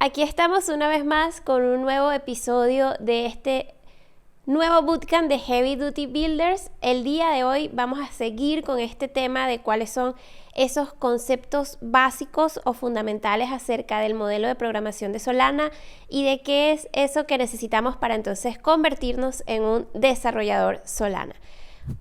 Aquí estamos una vez más con un nuevo episodio de este nuevo bootcamp de Heavy Duty Builders. El día de hoy vamos a seguir con este tema de cuáles son esos conceptos básicos o fundamentales acerca del modelo de programación de Solana y de qué es eso que necesitamos para entonces convertirnos en un desarrollador Solana.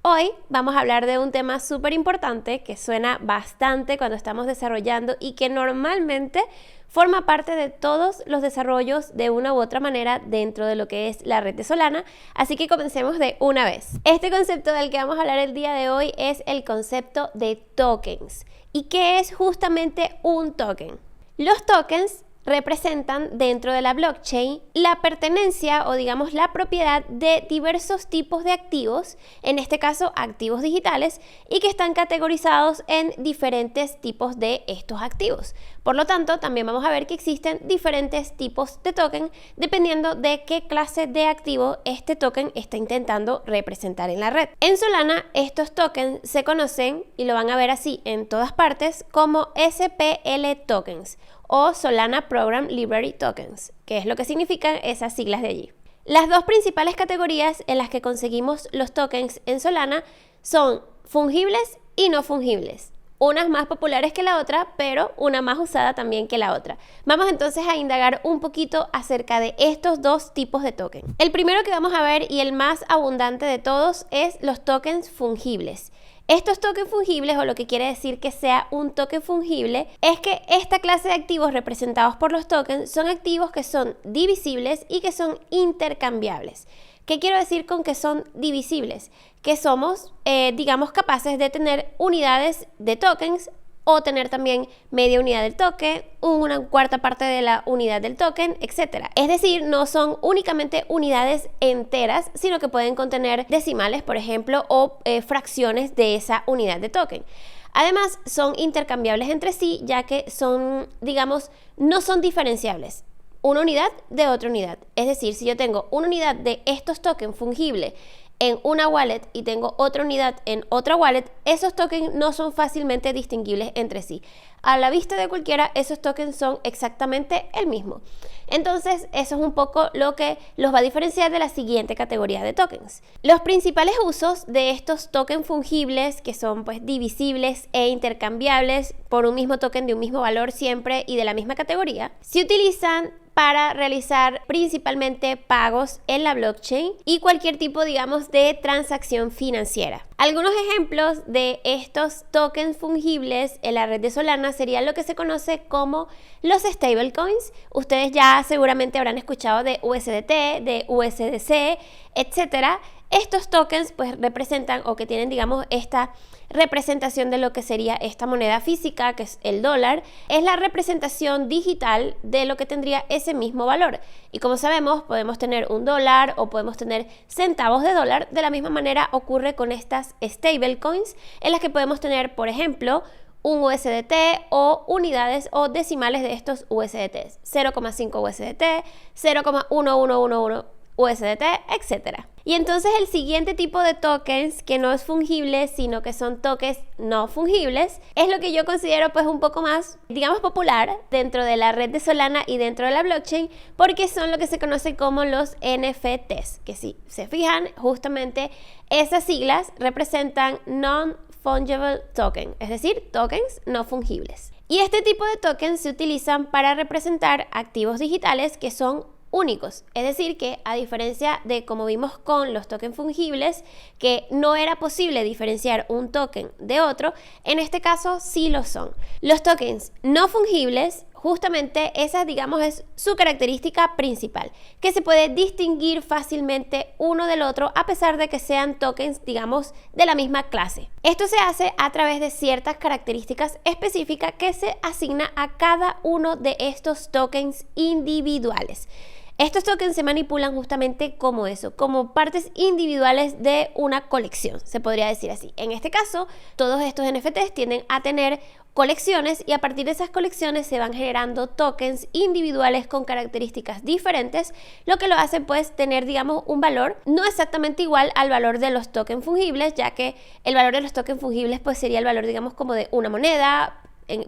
Hoy vamos a hablar de un tema súper importante que suena bastante cuando estamos desarrollando y que normalmente forma parte de todos los desarrollos de una u otra manera dentro de lo que es la red de Solana, así que comencemos de una vez. Este concepto del que vamos a hablar el día de hoy es el concepto de tokens. ¿Y qué es justamente un token? Los tokens representan dentro de la blockchain la pertenencia o digamos la propiedad de diversos tipos de activos, en este caso activos digitales, y que están categorizados en diferentes tipos de estos activos. Por lo tanto, también vamos a ver que existen diferentes tipos de token dependiendo de qué clase de activo este token está intentando representar en la red. En Solana, estos tokens se conocen, y lo van a ver así en todas partes, como SPL tokens o Solana Program Library Tokens, que es lo que significan esas siglas de allí. Las dos principales categorías en las que conseguimos los tokens en Solana son fungibles y no fungibles. Unas más populares que la otra, pero una más usada también que la otra. Vamos entonces a indagar un poquito acerca de estos dos tipos de tokens. El primero que vamos a ver y el más abundante de todos es los tokens fungibles. Estos tokens fungibles, o lo que quiere decir que sea un token fungible, es que esta clase de activos representados por los tokens son activos que son divisibles y que son intercambiables. ¿Qué quiero decir con que son divisibles? Que somos, digamos, capaces de tener unidades de tokens o tener también media unidad del token, una cuarta parte de la unidad del token, etc. Es decir, no son únicamente unidades enteras, sino que pueden contener decimales, por ejemplo, o fracciones de esa unidad de token. Además, son intercambiables entre sí, ya que son, digamos, no son diferenciables una unidad de otra unidad. Es decir, si yo tengo una unidad de estos tokens fungibles en una wallet y tengo otra unidad en otra wallet, esos tokens no son fácilmente distinguibles entre sí. A la vista de cualquiera, esos tokens son exactamente el mismo. Entonces, eso es un poco lo que los va a diferenciar de la siguiente categoría de tokens. Los principales usos de estos tokens fungibles, que son pues divisibles e intercambiables por un mismo token de un mismo valor siempre y de la misma categoría, se utilizan para realizar principalmente pagos en la blockchain y cualquier tipo, digamos, de transacción financiera. Algunos ejemplos de estos tokens fungibles en la red de Solana serían lo que se conoce como los stablecoins. Ustedes ya seguramente habrán escuchado de USDT, de USDC, etcétera. Estos tokens pues representan o que tienen, digamos, esta representación de lo que sería esta moneda física, que es el dólar, es la representación digital de lo que tendría ese mismo valor. Y como sabemos, podemos tener un dólar o podemos tener centavos de dólar. De la misma manera ocurre con estas stablecoins, en las que podemos tener, por ejemplo, un USDT o unidades o decimales de estos USDTs, 0,5 USDT, 0,1111 USDT, etc. Y entonces el siguiente tipo de tokens que no es fungible, sino que son tokens no fungibles, es lo que yo considero pues un poco más, digamos, popular dentro de la red de Solana y dentro de la blockchain, porque son lo que se conoce como los NFTs, que si se fijan, justamente esas siglas representan Non-Fungible Token, es decir, tokens no fungibles. Y este tipo de tokens se utilizan para representar activos digitales que son únicos, es decir que a diferencia de como vimos con los tokens fungibles, que no era posible diferenciar un token de otro, en este caso sí lo son. Los tokens no fungibles, justamente esa, digamos, es su característica principal, que se puede distinguir fácilmente uno del otro a pesar de que sean tokens, digamos, de la misma clase. Esto se hace a través de ciertas características específicas que se asigna a cada uno de estos tokens individuales. Estos tokens se manipulan justamente como eso, como partes individuales de una colección, se podría decir así. En este caso, todos estos NFTs tienden a tener colecciones y a partir de esas colecciones se van generando tokens individuales con características diferentes, lo que lo hace pues tener, digamos, un valor no exactamente igual al valor de los tokens fungibles, ya que el valor de los tokens fungibles pues sería el valor, digamos, como de una moneda,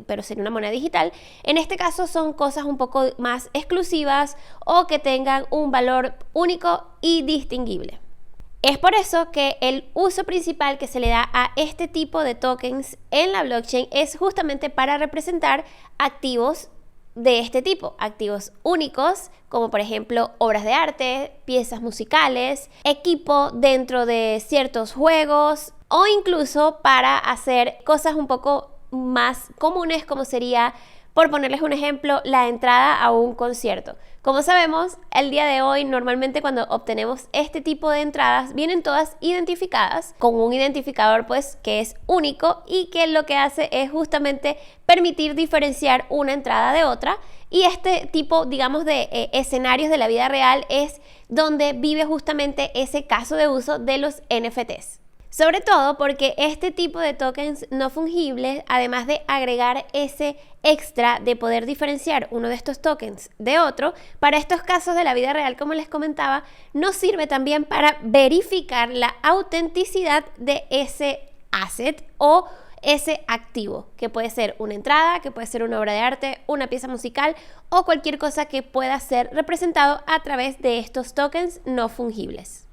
pero sería una moneda digital. En este caso son cosas un poco más exclusivas o que tengan un valor único y distinguible. Es por eso que el uso principal que se le da a este tipo de tokens en la blockchain es justamente para representar activos de este tipo, activos únicos, como por ejemplo obras de arte, piezas musicales, equipo dentro de ciertos juegos o incluso para hacer cosas un poco más comunes, como sería, por ponerles un ejemplo, la entrada a un concierto. Como sabemos, el día de hoy normalmente cuando obtenemos este tipo de entradas vienen todas identificadas con un identificador pues que es único y que lo que hace es justamente permitir diferenciar una entrada de otra, y este tipo, digamos, de escenarios de la vida real es donde vive justamente ese caso de uso de los NFTs. Sobre todo porque este tipo de tokens no fungibles, además de agregar ese extra de poder diferenciar uno de estos tokens de otro, para estos casos de la vida real, como les comentaba, nos sirve también para verificar la autenticidad de ese asset o ese activo, que puede ser una entrada, que puede ser una obra de arte, una pieza musical o cualquier cosa que pueda ser representado a través de estos tokens no fungibles.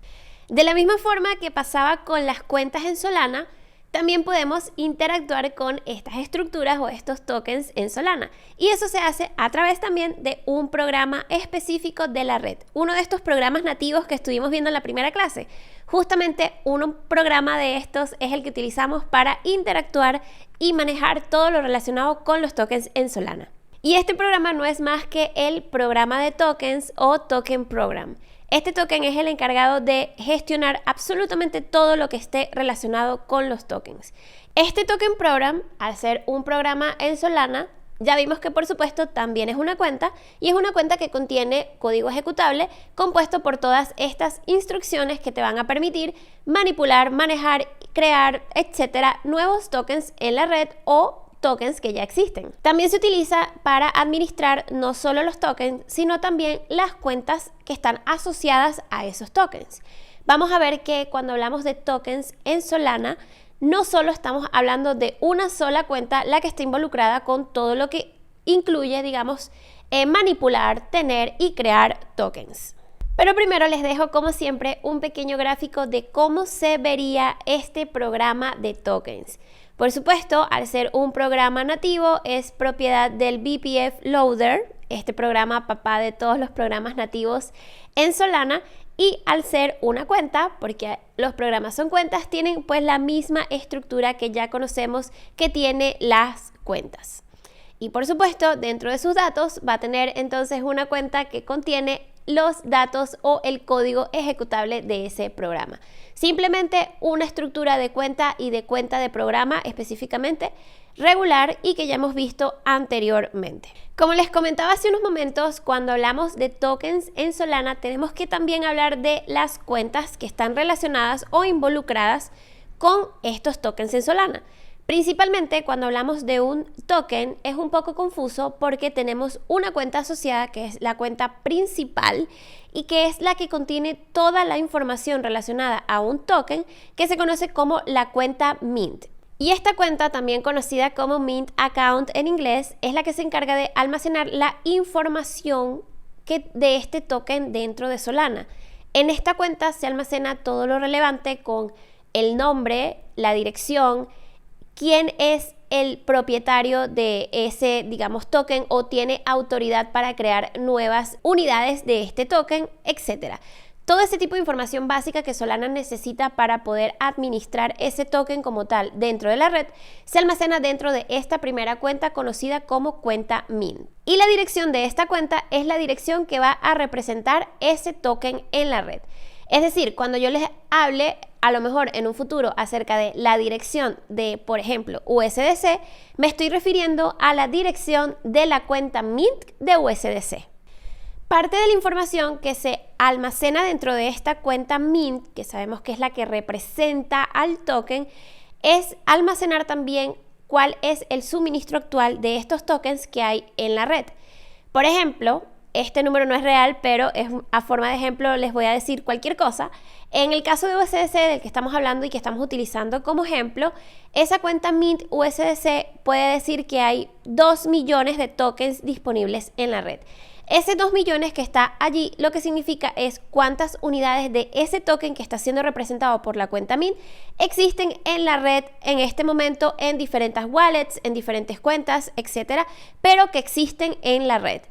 De la misma forma que pasaba con las cuentas en Solana, también podemos interactuar con estas estructuras o estos tokens en Solana. Y eso se hace a través también de un programa específico de la red. Uno de estos programas nativos que estuvimos viendo en la primera clase. Justamente un programa de estos es el que utilizamos para interactuar y manejar todo lo relacionado con los tokens en Solana. Y este programa no es más que el programa de tokens o Token Program. Este token es el encargado de gestionar absolutamente todo lo que esté relacionado con los tokens. Este Token Program, al ser un programa en Solana, ya vimos que por supuesto también es una cuenta, y es una cuenta que contiene código ejecutable compuesto por todas estas instrucciones que te van a permitir manipular, manejar, crear, etcétera, nuevos tokens en la red o tokens que ya existen. También se utiliza para administrar no solo los tokens, sino también las cuentas que están asociadas a esos tokens. Vamos a ver que cuando hablamos de tokens en Solana, no solo estamos hablando de una sola cuenta la que está involucrada con todo lo que incluye, digamos, manipular, tener y crear tokens. Pero primero les dejo, como siempre, un pequeño gráfico de cómo se vería este programa de tokens. Por supuesto, al ser un programa nativo, es propiedad del BPF Loader, este programa papá de todos los programas nativos en Solana, y al ser una cuenta, porque los programas son cuentas, tienen pues la misma estructura que ya conocemos que tiene las cuentas. Y por supuesto, dentro de sus datos va a tener entonces una cuenta que contiene los datos o el código ejecutable de ese programa. Simplemente una estructura de cuenta y de cuenta de programa específicamente regular y que ya hemos visto anteriormente. Como les comentaba hace unos momentos, cuando hablamos de tokens en Solana, tenemos que también hablar de las cuentas que están relacionadas o involucradas con estos tokens en Solana. Principalmente cuando hablamos de un token es un poco confuso porque tenemos una cuenta asociada que es la cuenta principal y que es la que contiene toda la información relacionada a un token, que se conoce como la cuenta Mint. Y esta cuenta, también conocida como Mint Account en inglés, es la que se encarga de almacenar la información de este token dentro de Solana. En esta cuenta se almacena todo lo relevante con el nombre, la dirección, quién es el propietario de ese, digamos, token o tiene autoridad para crear nuevas unidades de este token, etc. Todo ese tipo de información básica que Solana necesita para poder administrar ese token como tal dentro de la red se almacena dentro de esta primera cuenta conocida como cuenta Mint. Y la dirección de esta cuenta es la dirección que va a representar ese token en la red. Es decir, cuando yo les hable a lo mejor en un futuro acerca de la dirección de, por ejemplo, USDC, me estoy refiriendo a la dirección de la cuenta Mint de USDC. Parte de la información que se almacena dentro de esta cuenta Mint, que sabemos que es la que representa al token, es almacenar también cuál es el suministro actual de estos tokens que hay en la red. Por ejemplo, este número no es real, pero a forma de ejemplo les voy a decir cualquier cosa. En el caso de USDC del que estamos hablando y que estamos utilizando como ejemplo, esa cuenta Mint USDC puede decir que hay 2 millones de tokens disponibles en la red. Ese 2 millones que está allí lo que significa es cuántas unidades de ese token que está siendo representado por la cuenta Mint existen en la red en este momento en diferentes wallets, en diferentes cuentas, etcétera, pero que existen en la red.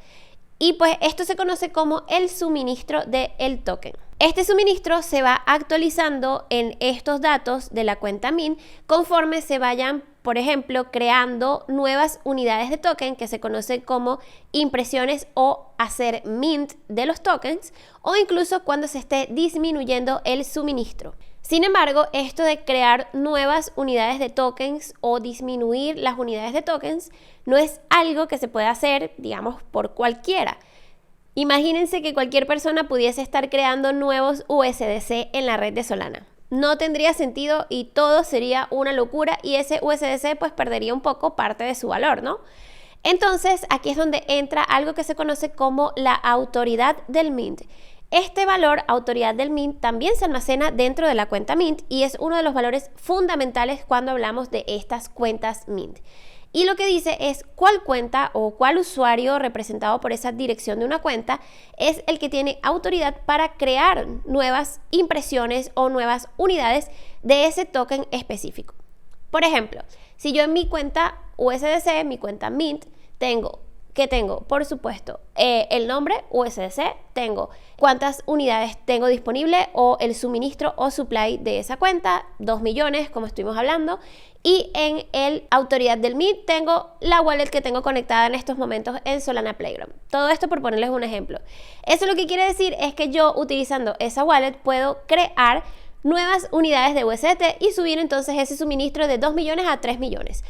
Y pues esto se conoce como el suministro del token. Este suministro se va actualizando en estos datos de la cuenta Mint conforme se vayan, por ejemplo, creando nuevas unidades de token que se conocen como impresiones o hacer mint de los tokens, o incluso cuando se esté disminuyendo el suministro. Sin embargo, esto de crear nuevas unidades de tokens o disminuir las unidades de tokens no es algo que se pueda hacer, digamos, por cualquiera. Imagínense que cualquier persona pudiese estar creando nuevos USDC en la red de Solana. No tendría sentido y todo sería una locura y ese USDC pues perdería un poco parte de su valor, ¿no? Entonces, aquí es donde entra algo que se conoce como la autoridad del Mint. Este valor, autoridad del Mint, también se almacena dentro de la cuenta Mint y es uno de los valores fundamentales cuando hablamos de estas cuentas Mint. Y lo que dice es cuál cuenta o cuál usuario representado por esa dirección de una cuenta es el que tiene autoridad para crear nuevas impresiones o nuevas unidades de ese token específico. Por ejemplo, si yo en mi cuenta USDC, mi cuenta Mint, tengo, por supuesto, el nombre USDC, tengo cuántas unidades tengo disponible o el suministro o supply de esa cuenta, 2 millones como estuvimos hablando, y en el autoridad del Mint tengo la wallet que tengo conectada en estos momentos en Solana Playground. Todo esto por ponerles un ejemplo. Eso lo que quiere decir es que yo utilizando esa wallet puedo crear nuevas unidades de USDT y subir entonces ese suministro de 2 millones a 3 millones.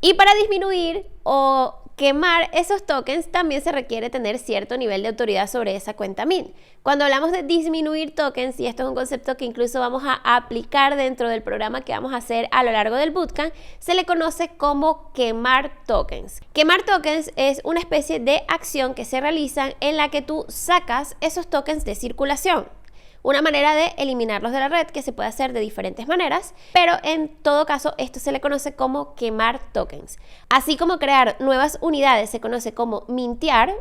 Y para disminuir o quemar esos tokens también se requiere tener cierto nivel de autoridad sobre esa cuenta Mint. Cuando hablamos de disminuir tokens, y esto es un concepto que incluso vamos a aplicar dentro del programa que vamos a hacer a lo largo del bootcamp, se le conoce como quemar tokens. Quemar tokens es una especie de acción que se realiza en la que tú sacas esos tokens de circulación. Una manera de eliminarlos de la red que se puede hacer de diferentes maneras, pero en todo caso esto se le conoce como quemar tokens. Así como crear nuevas unidades se conoce como mintear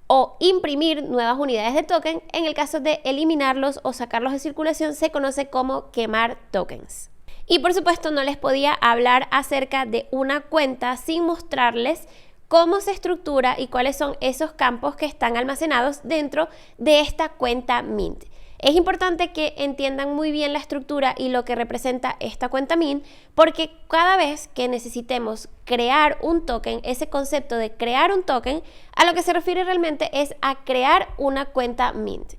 o imprimir nuevas unidades de token, en el caso de eliminarlos o sacarlos de circulación se conoce como quemar tokens. Y por supuesto no les podía hablar acerca de una cuenta sin mostrarles cómo se estructura y cuáles son esos campos que están almacenados dentro de esta cuenta Mint. Es importante que entiendan muy bien la estructura y lo que representa esta cuenta Mint, porque cada vez que necesitemos crear un token, ese concepto de crear un token, a lo que se refiere realmente es a crear una cuenta Mint.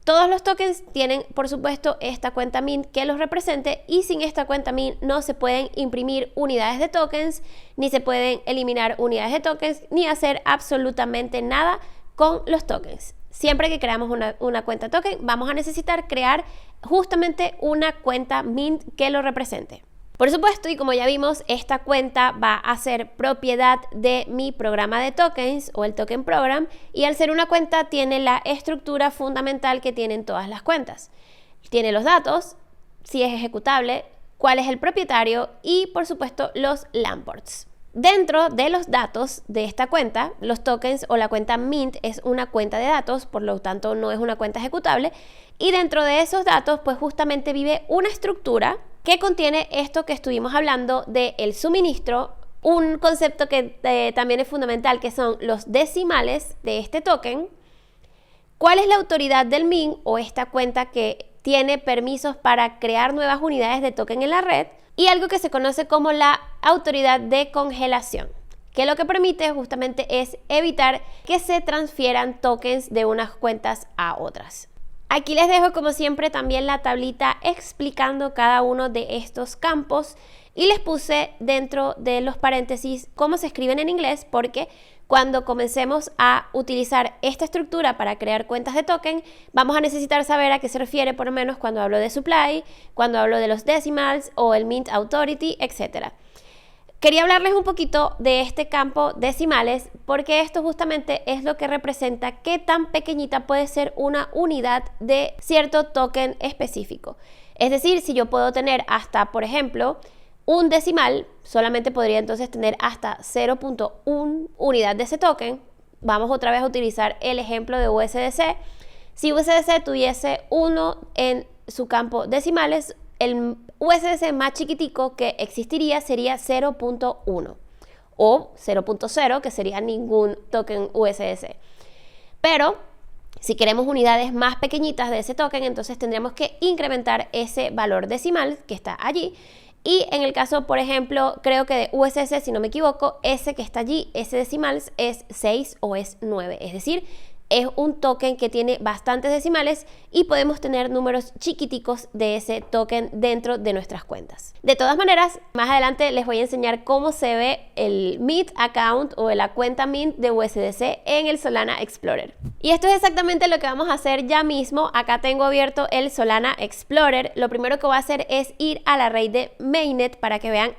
Todos los tokens tienen, por supuesto, esta cuenta Mint que los represente y sin esta cuenta Mint no se pueden imprimir unidades de tokens, ni se pueden eliminar unidades de tokens, ni hacer absolutamente nada con los tokens. Siempre que creamos una cuenta token, vamos a necesitar crear justamente una cuenta Mint que lo represente. Por supuesto, y como ya vimos, esta cuenta va a ser propiedad de mi programa de tokens o el token program, y al ser una cuenta tiene la estructura fundamental que tienen todas las cuentas. Tiene los datos, si es ejecutable, cuál es el propietario y por supuesto los landports. Dentro de los datos de esta cuenta, los tokens o la cuenta Mint es una cuenta de datos, por lo tanto no es una cuenta ejecutable, y dentro de esos datos pues justamente vive una estructura que contiene esto que estuvimos hablando del suministro, un concepto que también es fundamental, que son los decimales de este token, cuál es la autoridad del Mint o esta cuenta que tiene permisos para crear nuevas unidades de token en la red, y algo que se conoce como la autoridad de congelación, que lo que permite justamente es evitar que se transfieran tokens de unas cuentas a otras. Aquí les dejo como siempre también la tablita explicando cada uno de estos campos y les puse dentro de los paréntesis cómo se escriben en inglés, porque cuando comencemos a utilizar esta estructura para crear cuentas de token, vamos a necesitar saber a qué se refiere, por lo menos cuando hablo de supply, cuando hablo de los decimals o el mint authority, etc. quería hablarles un poquito de este campo decimales porque esto justamente es lo que representa qué tan pequeñita puede ser una unidad de cierto token específico. Es decir, si yo puedo tener hasta, por ejemplo, un decimal, solamente podría entonces tener hasta 0.1 unidad de ese token. Vamos otra vez a utilizar el ejemplo de USDC. Si USDC tuviese 1 en su campo decimales, el USDC más chiquitico que existiría sería 0.1 o 0.0, que sería ningún token USDC. Pero si queremos unidades más pequeñitas de ese token, entonces tendríamos que incrementar ese valor decimal que está allí. Y en el caso, por ejemplo, creo que de USDC, si no me equivoco, ese que está allí, ese decimal es 6 o es 9. Es decir, es un token que tiene bastantes decimales y podemos tener números chiquiticos de ese token dentro de nuestras cuentas. De todas maneras, más adelante les voy a enseñar cómo se ve el Mint account o la cuenta Mint de USDC en el Solana Explorer. Y esto es exactamente lo que vamos a hacer ya mismo. Acá tengo abierto el Solana Explorer. Lo primero que voy a hacer es ir a la red de Mainnet para que vean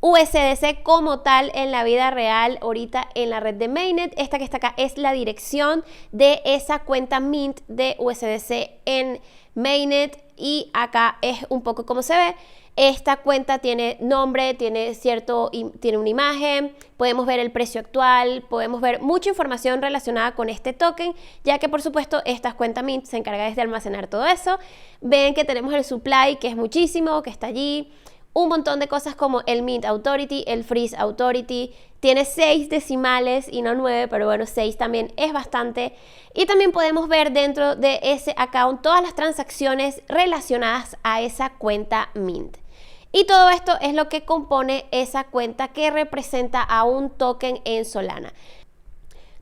USDC como tal en la vida real. Ahorita en la red de Mainnet, esta que está acá es la dirección de esa cuenta Mint de USDC en Mainnet y acá es un poco como se ve. Esta cuenta tiene nombre, tiene una imagen, podemos ver el precio actual, podemos ver mucha información relacionada con este token, ya que por supuesto esta cuenta Mint se encarga de almacenar todo eso. Ven que tenemos el supply, que es muchísimo, que está allí. Un montón de cosas como el Mint Authority, el Freeze Authority, tiene 6 decimales y no 9, pero bueno, 6 también es bastante. Y también podemos ver dentro de ese account todas las transacciones relacionadas a esa cuenta Mint. Y todo esto es lo que compone esa cuenta que representa a un token en Solana.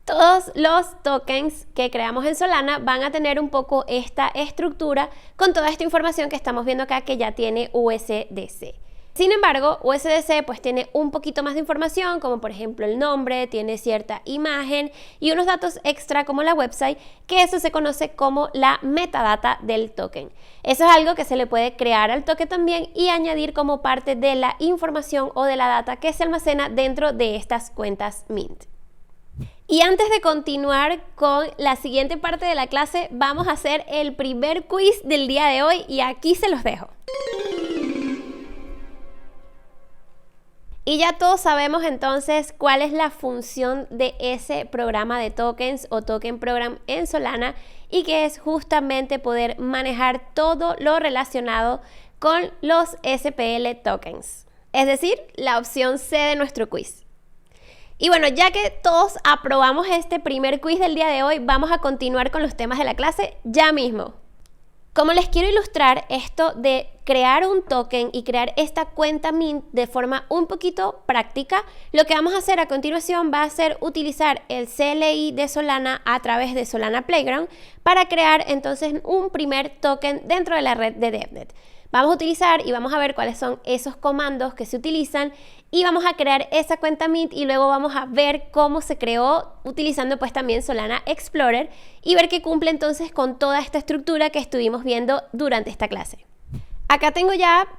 Todos los tokens que creamos en Solana van a tener un poco esta estructura con toda esta información que estamos viendo acá que ya tiene USDC. Sin embargo, USDC pues tiene un poquito más de información, como por ejemplo el nombre, tiene cierta imagen y unos datos extra como la website, que eso se conoce como la metadata del token. Eso es algo que se le puede crear al token también y añadir como parte de la información o de la data que se almacena dentro de estas cuentas Mint. Y antes de continuar con la siguiente parte de la clase, vamos a hacer el primer quiz del día de hoy y aquí se los dejo. Y ya todos sabemos entonces cuál es la función de ese programa de tokens o token program en Solana y que es justamente poder manejar todo lo relacionado con los SPL tokens. Es decir, la opción C de nuestro quiz. Y bueno, ya que todos aprobamos este primer quiz del día de hoy, vamos a continuar con los temas de la clase ya mismo. Como les quiero ilustrar esto de crear un token y crear esta cuenta Mint de forma un poquito práctica, lo que vamos a hacer a continuación va a ser utilizar el CLI de Solana a través de Solana Playground para crear entonces un primer token dentro de la red de DevNet. Vamos a utilizar y vamos a ver cuáles son esos comandos que se utilizan y vamos a crear esa cuenta Mint y luego vamos a ver cómo se creó utilizando pues también Solana Explorer y ver que cumple entonces con toda esta estructura que estuvimos viendo durante esta clase. Acá tengo ya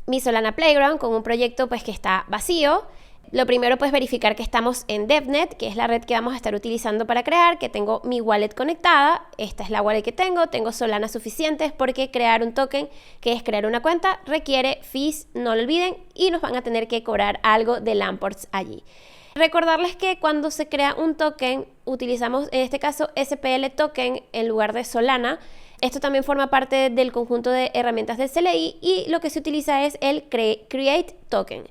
mi Solana Playground con un proyecto pues que está vacío. Lo primero pues verificar que estamos en DevNet, que es la red que vamos a estar utilizando para crear, que tengo mi wallet conectada. Esta es la wallet que tengo Solana suficientes porque crear un token, que es crear una cuenta, requiere fees, no lo olviden, y nos van a tener que cobrar algo de Lamports allí. Recordarles que cuando se crea un token, utilizamos en este caso SPL token en lugar de Solana. Esto también forma parte del conjunto de herramientas del CLI y lo que se utiliza es el Create Token.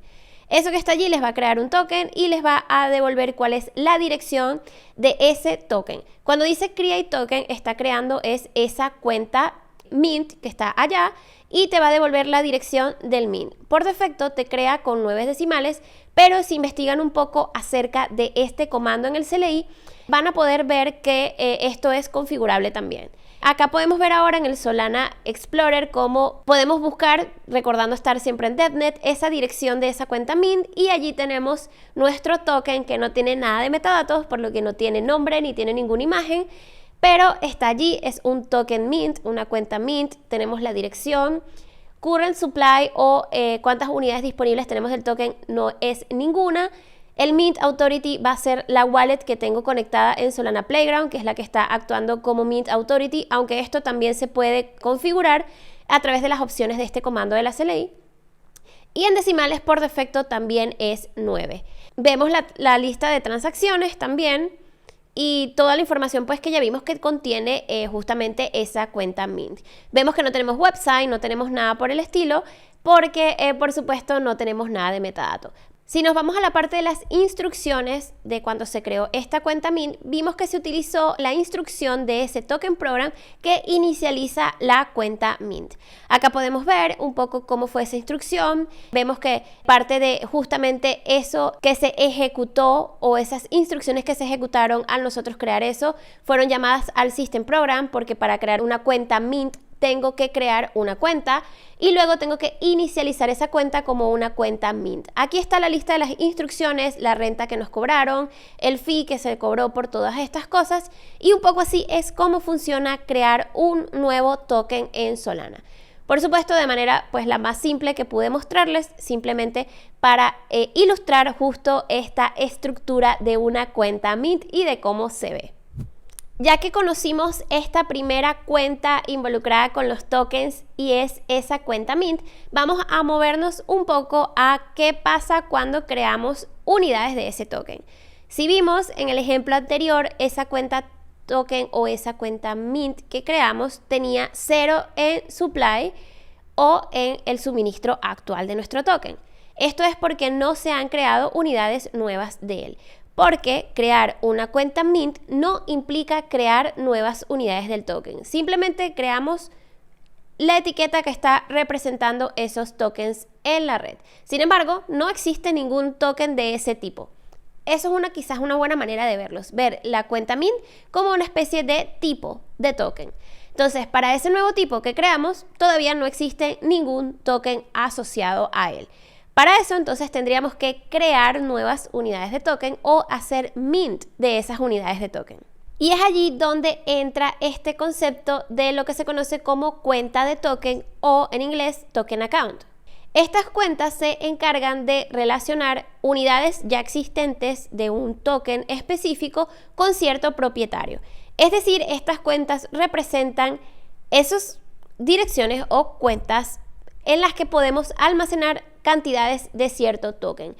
Eso que está allí les va a crear un token y les va a devolver cuál es la dirección de ese token. Cuando dice Create Token, está creando es esa cuenta Mint que está allá y te va a devolver la dirección del Mint. Por defecto te crea con 9 decimales, pero si investigan un poco acerca de este comando en el CLI, van a poder ver que esto es configurable también. Acá podemos ver ahora en el Solana Explorer cómo podemos buscar, recordando estar siempre en DevNet, esa dirección de esa cuenta Mint y allí tenemos nuestro token que no tiene nada de metadatos, por lo que no tiene nombre ni tiene ninguna imagen, pero está allí, es un token Mint, una cuenta Mint, tenemos la dirección, current supply o cuántas unidades disponibles tenemos del token no es ninguna. El Mint Authority va a ser la wallet que tengo conectada en Solana Playground, que es la que está actuando como Mint Authority, aunque esto también se puede configurar a través de las opciones de este comando de la CLI. Y en decimales por defecto también es 9. Vemos la lista de transacciones también y toda la información pues que ya vimos que contiene justamente esa cuenta Mint. Vemos que no tenemos website, no tenemos nada por el estilo, porque por supuesto no tenemos nada de metadato. Si nos vamos a la parte de las instrucciones de cuando se creó esta cuenta Mint, vimos que se utilizó la instrucción de ese token program que inicializa la cuenta Mint. Acá podemos ver un poco cómo fue esa instrucción. Vemos que parte de justamente eso que se ejecutó o esas instrucciones que se ejecutaron al nosotros crear eso fueron llamadas al System Program, porque para crear una cuenta Mint tengo que crear una cuenta y luego tengo que inicializar esa cuenta como una cuenta Mint. Aquí está la lista de las instrucciones, la renta que nos cobraron, el fee que se cobró por todas estas cosas y un poco así es como funciona crear un nuevo token en Solana. Por supuesto, de manera pues la más simple que pude mostrarles, simplemente para ilustrar justo esta estructura de una cuenta Mint y de cómo se ve. Ya que conocimos esta primera cuenta involucrada con los tokens y es esa cuenta Mint, vamos a movernos un poco a qué pasa cuando creamos unidades de ese token. Si vimos en el ejemplo anterior, esa cuenta token o esa cuenta Mint que creamos tenía 0 en supply o en el suministro actual de nuestro token. Esto es porque no se han creado unidades nuevas de él. Porque crear una cuenta Mint no implica crear nuevas unidades del token. Simplemente creamos la etiqueta que está representando esos tokens en la red. Sin embargo, no existe ningún token de ese tipo. Eso es quizás una buena manera de verlos. Ver la cuenta Mint como una especie de tipo de token. Entonces, para ese nuevo tipo que creamos, todavía no existe ningún token asociado a él. Para eso, entonces, tendríamos que crear nuevas unidades de token o hacer mint de esas unidades de token. Y es allí donde entra este concepto de lo que se conoce como cuenta de token o en inglés token account. Estas cuentas se encargan de relacionar unidades ya existentes de un token específico con cierto propietario. Es decir, estas cuentas representan esas direcciones o cuentas en las que podemos almacenar cantidades de cierto token.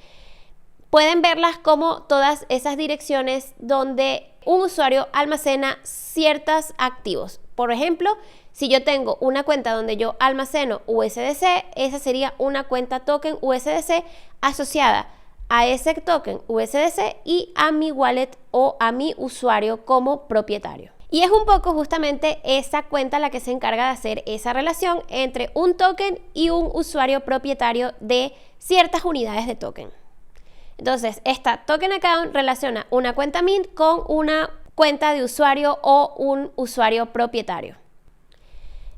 Pueden verlas como todas esas direcciones donde un usuario almacena ciertos activos. Por ejemplo, si yo tengo una cuenta donde yo almaceno USDC, esa sería una cuenta token USDC asociada a ese token USDC y a mi wallet o a mi usuario como propietario. Y es un poco justamente esa cuenta la que se encarga de hacer esa relación entre un token y un usuario propietario de ciertas unidades de token. Entonces, esta token account relaciona una cuenta Mint con una cuenta de usuario o un usuario propietario.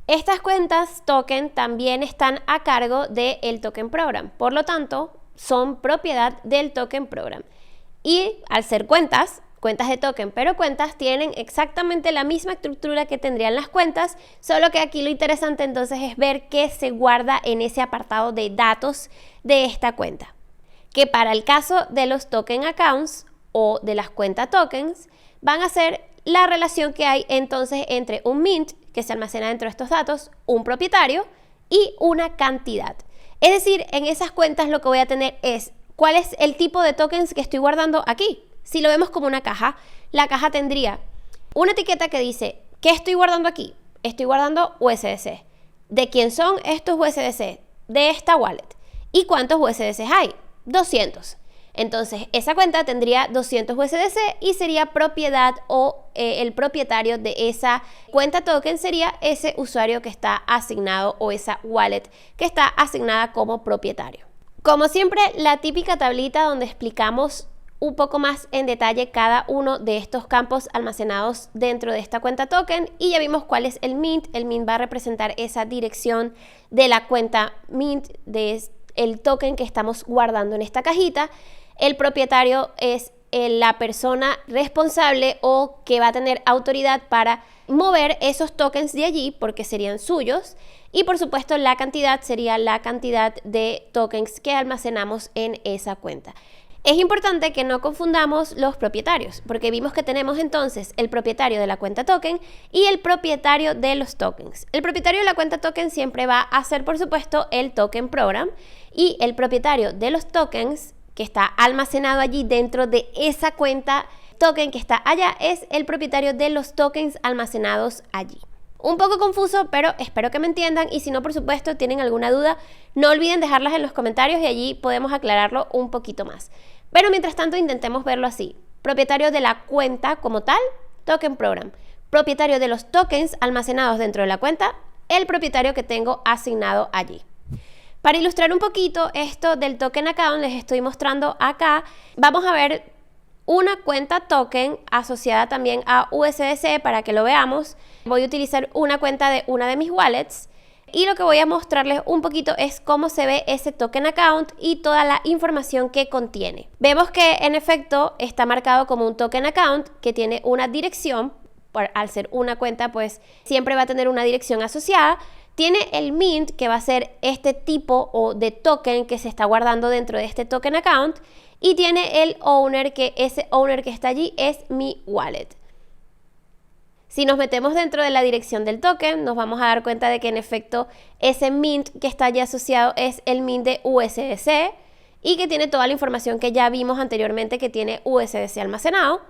Estas cuentas token también están a cargo del token program, por lo tanto, son propiedad del token program. Y al ser cuentas de token, pero cuentas tienen exactamente la misma estructura que tendrían las cuentas, solo que aquí lo interesante entonces es ver qué se guarda en ese apartado de datos de esta cuenta. Que para el caso de los token accounts o de las cuentas tokens, van a ser la relación que hay entonces entre un mint, que se almacena dentro de estos datos, un propietario y una cantidad. Es decir, en esas cuentas lo que voy a tener es cuál es el tipo de tokens que estoy guardando aquí. Si lo vemos como una caja, la caja tendría una etiqueta que dice, ¿qué estoy guardando aquí? Estoy guardando USDC. ¿De quién son estos USDC? De esta wallet. ¿Y cuántos USDC hay? 200. Entonces, esa cuenta tendría 200 USDC y sería propiedad o el propietario de esa cuenta token sería ese usuario que está asignado o esa wallet que está asignada como propietario. Como siempre, la típica tablita donde explicamos un poco más en detalle cada uno de estos campos almacenados dentro de esta cuenta token y ya vimos cuál es el mint. El mint va a representar esa dirección de la cuenta mint, de el token que estamos guardando en esta cajita. El propietario es la persona responsable o que va a tener autoridad para mover esos tokens de allí porque serían suyos. Y por supuesto la cantidad sería la cantidad de tokens que almacenamos en esa cuenta. Es importante que no confundamos los propietarios, porque vimos que tenemos entonces el propietario de la cuenta token y el propietario de los tokens. El propietario de la cuenta token siempre va a ser, por supuesto, el token program, y el propietario de los tokens que está almacenado allí dentro de esa cuenta token que está allá es el propietario de los tokens almacenados allí. Un poco confuso, pero espero que me entiendan, y si no, por supuesto, tienen alguna duda, no olviden dejarlas en los comentarios y allí podemos aclararlo un poquito más. Pero mientras tanto intentemos verlo así: propietario de la cuenta como tal, token program; propietario de los tokens almacenados dentro de la cuenta, el propietario que tengo asignado allí. Para ilustrar un poquito esto del token account, les estoy mostrando acá, vamos a ver una cuenta token asociada también a USDC para que lo veamos. Voy a utilizar una cuenta de una de mis wallets y lo que voy a mostrarles un poquito es cómo se ve ese token account y toda la información que contiene. Vemos que en efecto está marcado como un token account que tiene una dirección. Al ser una cuenta, pues siempre va a tener una dirección asociada. Tiene el mint, que va a ser este tipo o de token que se está guardando dentro de este token account, y tiene el owner, que ese owner que está allí es mi wallet. Si nos metemos dentro de la dirección del token, nos vamos a dar cuenta de que en efecto ese mint que está allí asociado es el mint de USDC y que tiene toda la información que ya vimos anteriormente que tiene USDC almacenado,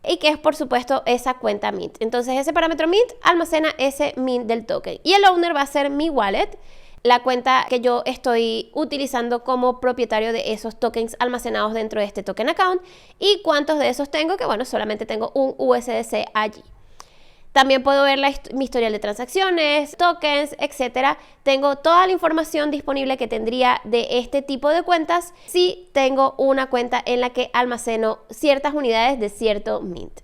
y que es por supuesto esa cuenta mint. Entonces ese parámetro mint almacena ese mint del token y el owner va a ser mi wallet, la cuenta que yo estoy utilizando como propietario de esos tokens almacenados dentro de este token account. ¿Y cuántos de esos tengo? Que bueno, solamente tengo un USDC allí. También puedo ver mi historial de transacciones, tokens, etcétera. Tengo toda la información disponible que tendría de este tipo de cuentas si tengo una cuenta en la que almaceno ciertas unidades de cierto mint.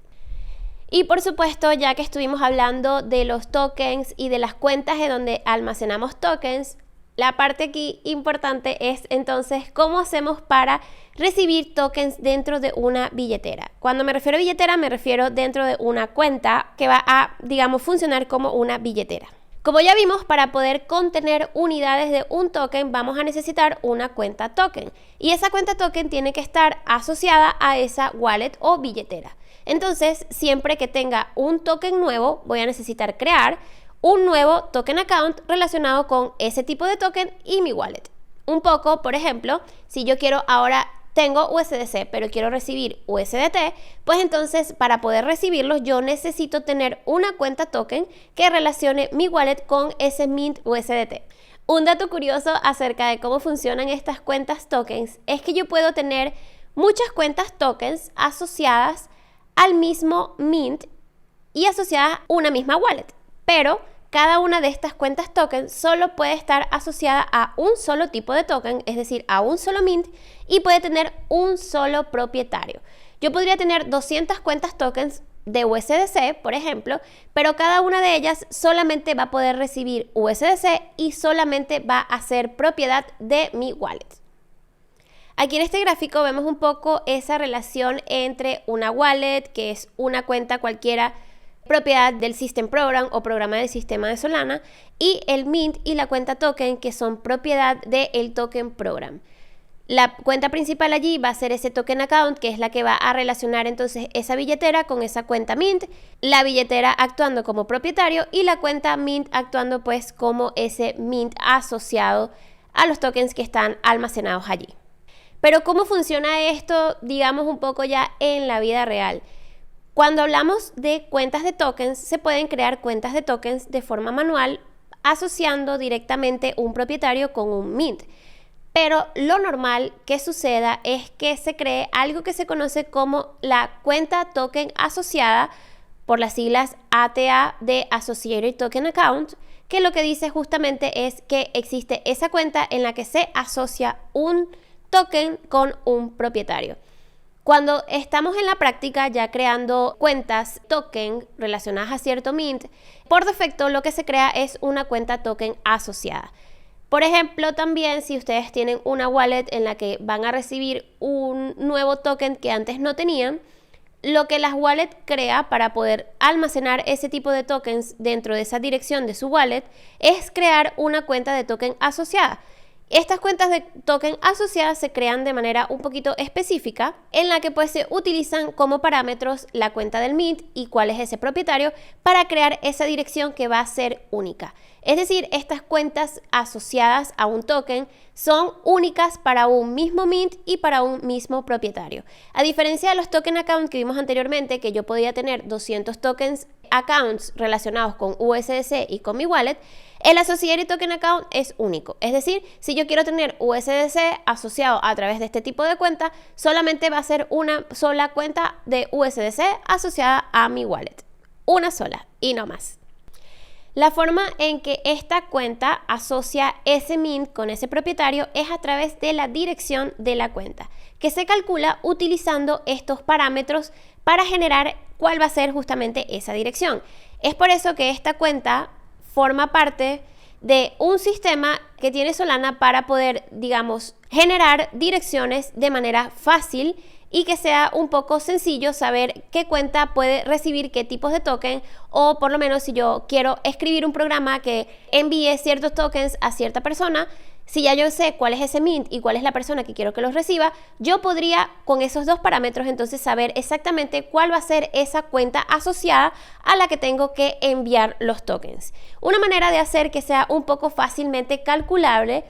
Y por supuesto, ya que estuvimos hablando de los tokens y de las cuentas en donde almacenamos tokens, la parte aquí importante es entonces cómo hacemos para recibir tokens dentro de una billetera. Cuando me refiero a billetera, me refiero dentro de una cuenta que va a, digamos, funcionar como una billetera. Como ya vimos, para poder contener unidades de un token vamos a necesitar una cuenta token, y esa cuenta token tiene que estar asociada a esa wallet o billetera. Entonces, siempre que tenga un token nuevo, voy a necesitar crear un nuevo token account relacionado con ese tipo de token y mi wallet. Un poco, por ejemplo, si yo quiero ahora, tengo USDC, pero quiero recibir USDT, pues entonces para poder recibirlos yo necesito tener una cuenta token que relacione mi wallet con ese mint USDT. Un dato curioso acerca de cómo funcionan estas cuentas tokens es que yo puedo tener muchas cuentas tokens asociadas al mismo mint y asociadas a una misma wallet, pero cada una de estas cuentas token solo puede estar asociada a un solo tipo de token, es decir, a un solo mint, y puede tener un solo propietario. Yo podría tener 200 cuentas tokens de USDC, por ejemplo, pero cada una de ellas solamente va a poder recibir USDC y solamente va a ser propiedad de mi wallet. Aquí en este gráfico vemos un poco esa relación entre una wallet, que es una cuenta cualquiera, propiedad del System Program o programa del sistema de Solana, y el mint y la cuenta token, que son propiedad del token program. La cuenta principal allí va a ser ese token account, que es la que va a relacionar entonces esa billetera con esa cuenta mint, la billetera actuando como propietario y la cuenta mint actuando pues como ese mint asociado a los tokens que están almacenados allí. Pero ¿cómo funciona esto, digamos, un poco ya en la vida real? Cuando hablamos de cuentas de tokens, se pueden crear cuentas de tokens de forma manual asociando directamente un propietario con un mint. Pero lo normal que suceda es que se cree algo que se conoce como la cuenta token asociada, por las siglas ATA de Associated Token Account, que lo que dice justamente es que existe esa cuenta en la que se asocia un token con un propietario. Cuando estamos en la práctica ya creando cuentas token relacionadas a cierto mint, por defecto lo que se crea es una cuenta token asociada. Por ejemplo, también si ustedes tienen una wallet en la que van a recibir un nuevo token que antes no tenían, lo que las wallets crea para poder almacenar ese tipo de tokens dentro de esa dirección de su wallet es crear una cuenta de token asociada. Estas cuentas de token asociadas se crean de manera un poquito específica, en la que pues se utilizan como parámetros la cuenta del mint y cuál es ese propietario para crear esa dirección que va a ser única. Es decir, estas cuentas asociadas a un token son únicas para un mismo mint y para un mismo propietario. A diferencia de los token accounts que vimos anteriormente, que yo podía tener 200 tokens accounts relacionados con USDC y con mi wallet, el Associated Token Account es único. Es decir, si yo quiero tener USDC asociado a través de este tipo de cuenta, solamente va a ser una sola cuenta de USDC asociada a mi wallet. Una sola y no más. La forma en que esta cuenta asocia ese mint con ese propietario es a través de la dirección de la cuenta, que se calcula utilizando estos parámetros para generar cuál va a ser justamente esa dirección. Es por eso que esta cuenta forma parte de un sistema que tiene Solana para poder, digamos, generar direcciones de manera fácil y que sea un poco sencillo saber qué cuenta puede recibir qué tipos de token, o por lo menos si yo quiero escribir un programa que envíe ciertos tokens a cierta persona, si ya yo sé cuál es ese mint y cuál es la persona que quiero que los reciba, yo podría con esos dos parámetros entonces saber exactamente cuál va a ser esa cuenta asociada a la que tengo que enviar los tokens. Una manera de hacer que sea un poco fácilmente calculable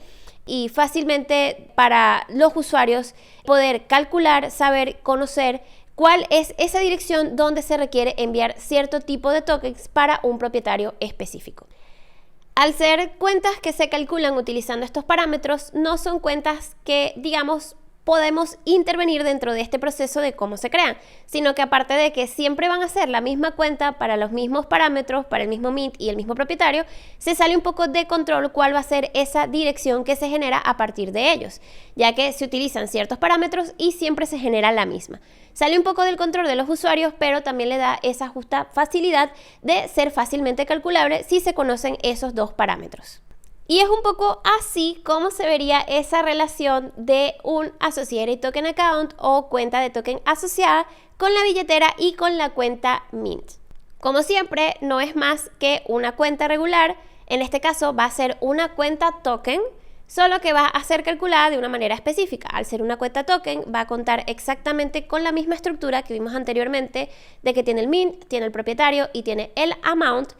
y fácilmente para los usuarios poder calcular, saber, conocer cuál es esa dirección donde se requiere enviar cierto tipo de tokens para un propietario específico. Al ser cuentas que se calculan utilizando estos parámetros, no son cuentas que, digamos, podemos intervenir dentro de este proceso de cómo se crean, sino que aparte de que siempre van a ser la misma cuenta para los mismos parámetros, para el mismo mint y el mismo propietario, se sale un poco de control cuál va a ser esa dirección que se genera a partir de ellos, ya que se utilizan ciertos parámetros y siempre se genera la misma. Sale un poco del control de los usuarios, pero también le da esa justa facilidad de ser fácilmente calculable si se conocen esos dos parámetros. Y es un poco así como se vería esa relación de un Associated Token Account o cuenta de token asociada con la billetera y con la cuenta Mint. Como siempre, no es más que una cuenta regular. En este caso va a ser una cuenta token, solo que va a ser calculada de una manera específica. Al ser una cuenta token, va a contar exactamente con la misma estructura que vimos anteriormente, de que tiene el mint, tiene el propietario y tiene el amount.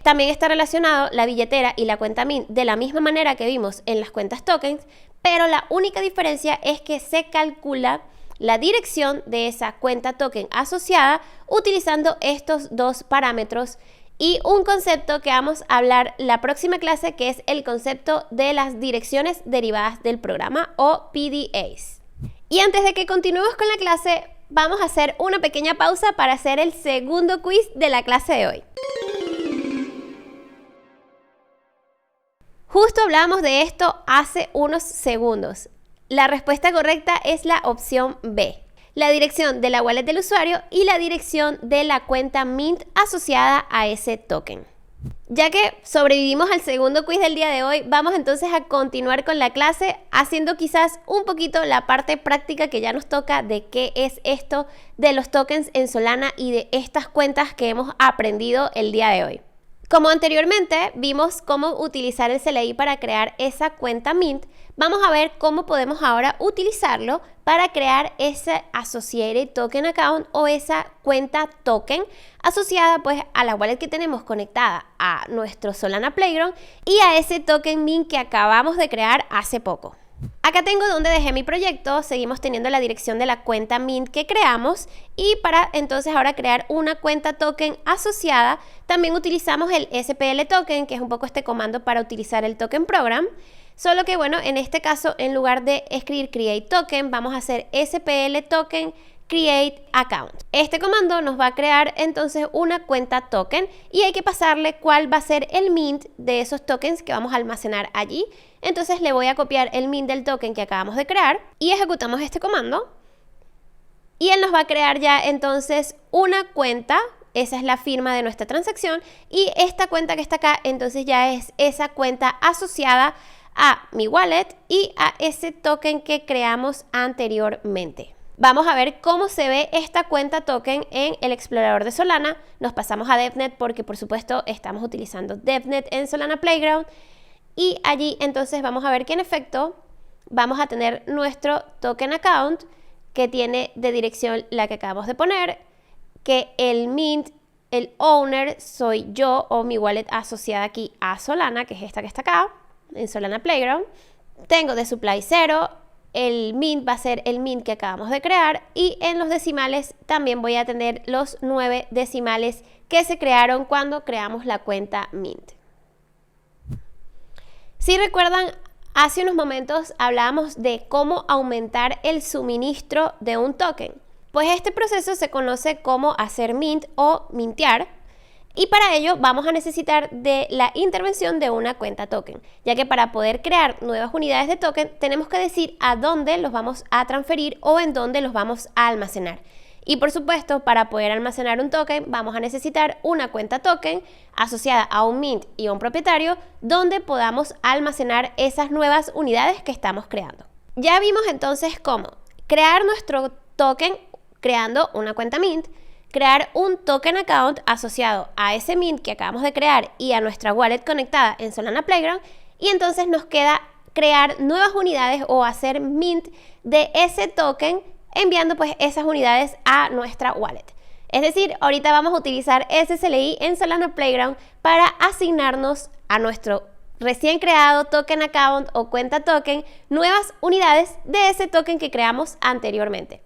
También está relacionado la billetera y la cuenta mint de la misma manera que vimos en las cuentas tokens, pero la única diferencia es que se calcula la dirección de esa cuenta token asociada utilizando estos dos parámetros y un concepto que vamos a hablar la próxima clase, que es el concepto de las direcciones derivadas del programa o PDAs. Y antes de que continuemos con la clase, vamos a hacer una pequeña pausa para hacer el segundo quiz de la clase de hoy. Justo hablábamos de esto hace unos segundos. La respuesta correcta es la opción B. La dirección de la wallet del usuario y la dirección de la cuenta Mint asociada a ese token. Ya que sobrevivimos al segundo quiz del día de hoy, vamos entonces a continuar con la clase haciendo quizás un poquito la parte práctica que ya nos toca de qué es esto de los tokens en Solana y de estas cuentas que hemos aprendido el día de hoy. Como anteriormente vimos cómo utilizar el CLI para crear esa cuenta Mint, vamos a ver cómo podemos ahora utilizarlo para crear ese Associated Token Account o esa cuenta token asociada pues a la wallet que tenemos conectada a nuestro Solana Playground y a ese token Mint que acabamos de crear hace poco. Acá tengo donde dejé mi proyecto, seguimos teniendo la dirección de la cuenta Mint que creamos y para entonces ahora crear una cuenta token asociada también utilizamos el SPL token, que es un poco este comando para utilizar el token program, solo que bueno, en este caso en lugar de escribir create token vamos a hacer SPL token create account. Este comando nos va a crear entonces una cuenta token y hay que pasarle cuál va a ser el mint de esos tokens que vamos a almacenar allí. Entonces le voy a copiar el mint del token que acabamos de crear y ejecutamos este comando y él nos va a crear ya entonces una cuenta. Esa es la firma de nuestra transacción y esta cuenta que está acá entonces ya es esa cuenta asociada a mi wallet y a ese token que creamos anteriormente. Vamos a ver cómo se ve esta cuenta token en el explorador de Solana. Nos pasamos a DevNet porque por supuesto estamos utilizando DevNet en Solana Playground. Y allí entonces vamos a ver que en efecto vamos a tener nuestro token account que tiene de dirección la que acabamos de poner, que el mint, el owner soy yo o mi wallet asociada aquí a Solana, que es esta que está acá, en Solana Playground. Tengo de supply 0, el mint va a ser el mint que acabamos de crear y en los decimales también voy a tener los 9 decimales que se crearon cuando creamos la cuenta mint. Si recuerdan, hace unos momentos hablábamos de cómo aumentar el suministro de un token. Pues este proceso se conoce como hacer mint o mintear. Y para ello vamos a necesitar de la intervención de una cuenta token, ya que para poder crear nuevas unidades de token tenemos que decir a dónde los vamos a transferir o en dónde los vamos a almacenar. Y por supuesto, para poder almacenar un token vamos a necesitar una cuenta token asociada a un mint y a un propietario donde podamos almacenar esas nuevas unidades que estamos creando. Ya vimos entonces cómo crear nuestro token creando una cuenta mint, crear un token account asociado a ese mint que acabamos de crear y a nuestra wallet conectada en Solana Playground, y entonces nos queda crear nuevas unidades o hacer mint de ese token enviando pues esas unidades a nuestra wallet. Es decir, ahorita vamos a utilizar SSLI en Solana Playground para asignarnos a nuestro recién creado token account o cuenta token nuevas unidades de ese token que creamos anteriormente.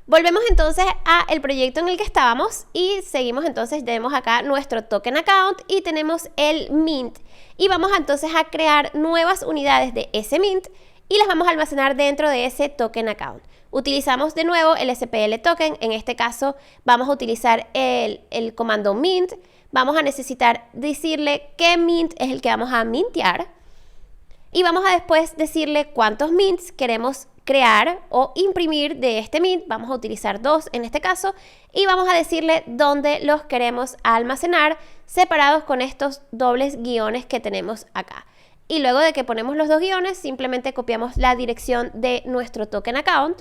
Volvemos entonces al proyecto en el que estábamos y seguimos entonces, tenemos acá nuestro token account y tenemos el mint y vamos entonces a crear nuevas unidades de ese mint y las vamos a almacenar dentro de ese token account. Utilizamos de nuevo el SPL token, en este caso vamos a utilizar el comando mint, vamos a necesitar decirle qué mint es el que vamos a mintear y vamos a después decirle cuántos mints queremos crear o imprimir de este mint. Vamos a utilizar 2 en este caso y vamos a decirle dónde los queremos almacenar separados con estos dobles guiones que tenemos acá. Y luego de que ponemos los 2 guiones simplemente copiamos la dirección de nuestro token account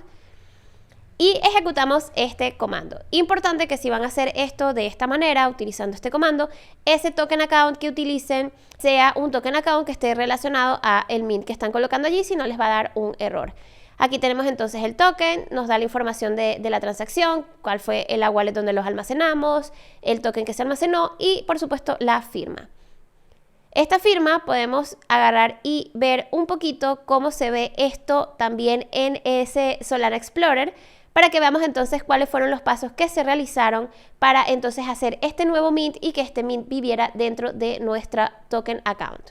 y ejecutamos este comando. Importante que si van a hacer esto de esta manera, utilizando este comando, ese token account que utilicen sea un token account que esté relacionado a el mint que están colocando allí, si no les va a dar un error. Aquí tenemos entonces el token, nos da la información de la transacción, cuál fue la wallet donde los almacenamos, el token que se almacenó y por supuesto la firma. Esta firma podemos agarrar y ver un poquito cómo se ve esto también en ese Solana Explorer para que veamos entonces cuáles fueron los pasos que se realizaron para entonces hacer este nuevo mint y que este mint viviera dentro de nuestra token account.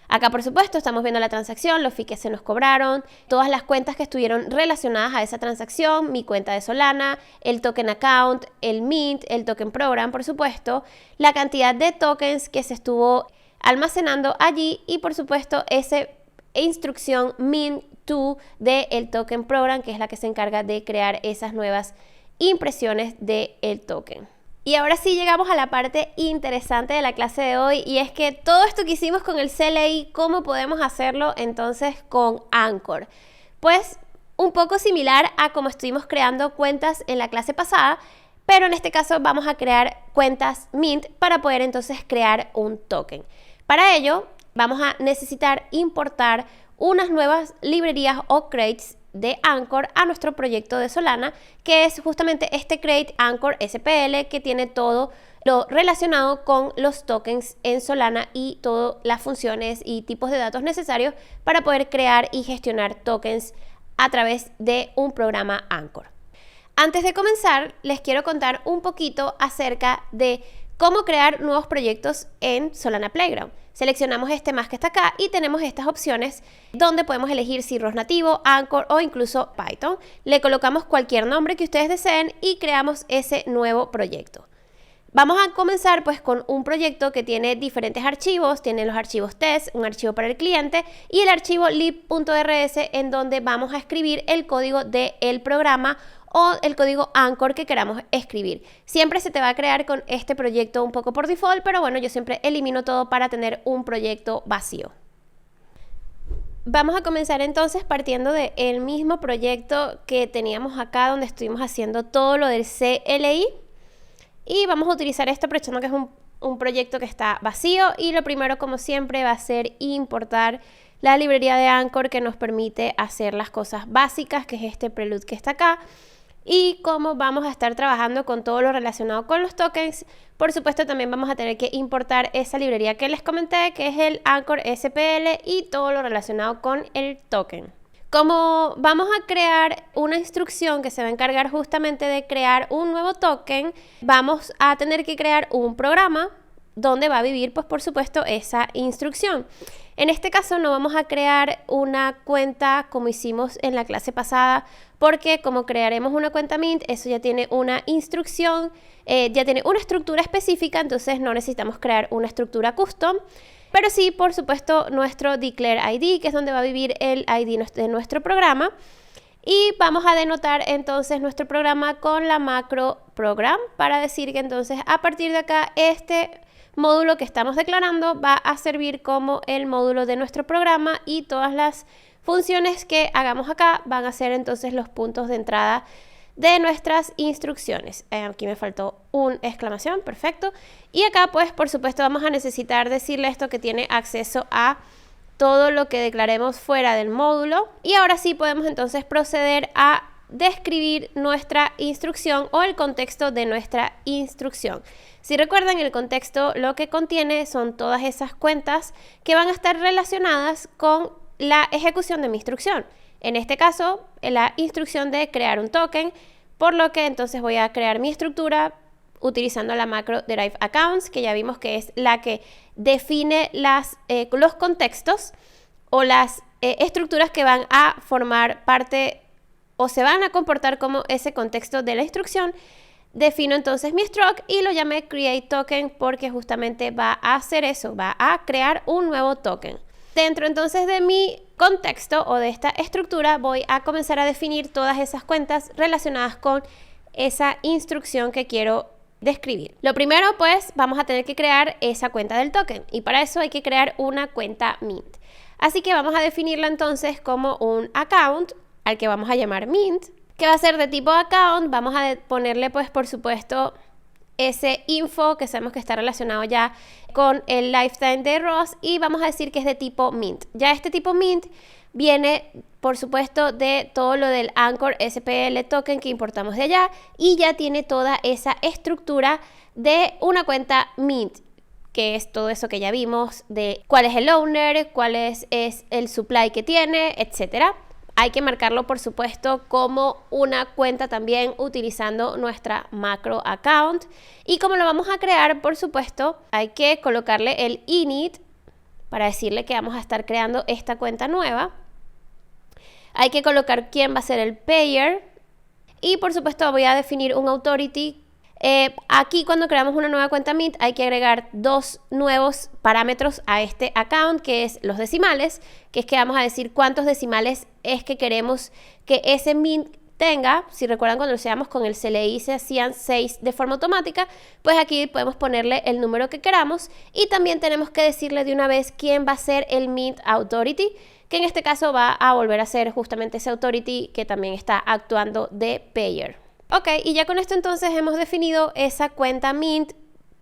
Acá por supuesto estamos viendo la transacción, los fees que se nos cobraron, todas las cuentas que estuvieron relacionadas a esa transacción, mi cuenta de Solana, el token account, el mint, el token program por supuesto, la cantidad de tokens que se estuvo almacenando allí y por supuesto esa instrucción mint to del token program que es la que se encarga de crear esas nuevas impresiones del token. Y ahora sí llegamos a la parte interesante de la clase de hoy y es que todo esto que hicimos con el CLI, ¿cómo podemos hacerlo entonces con Anchor? Pues un poco similar a como estuvimos creando cuentas en la clase pasada, pero en este caso vamos a crear cuentas Mint para poder entonces crear un token. Para ello vamos a necesitar importar unas nuevas librerías o crates de Anchor a nuestro proyecto de Solana, que es justamente este crate Anchor SPL que tiene todo lo relacionado con los tokens en Solana y todas las funciones y tipos de datos necesarios para poder crear y gestionar tokens a través de un programa Anchor. Antes de comenzar, les quiero contar un poquito acerca de cómo crear nuevos proyectos en Solana Playground. Seleccionamos este más que está acá y tenemos estas opciones donde podemos elegir si ROS nativo, Anchor o incluso Python. Le colocamos cualquier nombre que ustedes deseen y creamos ese nuevo proyecto. Vamos a comenzar pues con un proyecto que tiene diferentes archivos, tiene los archivos test, un archivo para el cliente y el archivo lib.rs en donde vamos a escribir el código del programa o el código Anchor que queramos escribir. Siempre se te va a crear con este proyecto un poco por default, pero bueno, yo siempre elimino todo para tener un proyecto vacío. Vamos a comenzar entonces partiendo del mismo proyecto que teníamos acá, donde estuvimos haciendo todo lo del CLI. Y vamos a utilizar esto aprovechando que es un proyecto que está vacío. Y lo primero, como siempre, va a ser importar la librería de Anchor que nos permite hacer las cosas básicas, que es este prelude que está acá. Y como vamos a estar trabajando con todo lo relacionado con los tokens, por supuesto también vamos a tener que importar esa librería que les comenté, que es el Anchor SPL, y todo lo relacionado con el token. Como vamos a crear una instrucción que se va a encargar justamente de crear un nuevo token, vamos a tener que crear un programa donde va a vivir, pues por supuesto, esa instrucción. En este caso no vamos a crear una cuenta como hicimos en la clase pasada, porque como crearemos una cuenta Mint, eso ya tiene una instrucción, ya tiene una estructura específica, entonces no necesitamos crear una estructura custom. Pero sí, por supuesto, nuestro declare ID, que es donde va a vivir el ID de nuestro programa. Y vamos a denotar entonces nuestro programa con la macro program, para decir que entonces a partir de acá este módulo que estamos declarando va a servir como el módulo de nuestro programa, y todas las funciones que hagamos acá van a ser entonces los puntos de entrada de nuestras instrucciones. Aquí me faltó una exclamación, perfecto. Y acá pues por supuesto vamos a necesitar decirle esto, que tiene acceso a todo lo que declaremos fuera del módulo. Y ahora sí podemos entonces proceder a describir nuestra instrucción o el contexto de nuestra instrucción. Si recuerdan, el contexto lo que contiene son todas esas cuentas que van a estar relacionadas con la ejecución de mi instrucción. En este caso, la instrucción de crear un token, por lo que entonces voy a crear mi estructura utilizando la macro derive accounts, que ya vimos que es la que define los contextos o las estructuras que van a formar parte o se van a comportar como ese contexto de la instrucción. Defino entonces mi struct y lo llamé create token, porque justamente va a hacer eso, va a crear un nuevo token. Dentro entonces de mi contexto o de esta estructura voy a comenzar a definir todas esas cuentas relacionadas con esa instrucción que quiero describir. Lo primero, pues vamos a tener que crear esa cuenta del token, y para eso hay que crear una cuenta Mint. Así que vamos a definirla entonces como un account al que vamos a llamar Mint, que va a ser de tipo account. Vamos a ponerle pues por supuesto ese info que sabemos que está relacionado ya con el lifetime de Ross, y vamos a decir que es de tipo Mint. Ya este tipo Mint viene por supuesto de todo lo del Anchor SPL token que importamos de allá, y ya tiene toda esa estructura de una cuenta Mint, que es todo eso que ya vimos de cuál es el owner, cuál es el supply que tiene, etcétera. Hay que marcarlo, por supuesto, como una cuenta también utilizando nuestra macro account. Y como lo vamos a crear, por supuesto, hay que colocarle el init para decirle que vamos a estar creando esta cuenta nueva. Hay que colocar quién va a ser el payer. Y, por supuesto, voy a definir un authority. Aquí cuando creamos una nueva cuenta Mint hay que agregar dos nuevos parámetros a este account, que es los decimales, que es que vamos a decir cuántos decimales es que queremos que ese Mint tenga. Si recuerdan, cuando lo hacíamos con el CLI se hacían 6 de forma automática, pues aquí podemos ponerle el número que queramos, y también tenemos que decirle de una vez quién va a ser el Mint Authority, que en este caso va a volver a ser justamente ese Authority que también está actuando de payer. Ok, y ya con esto entonces hemos definido esa cuenta Mint,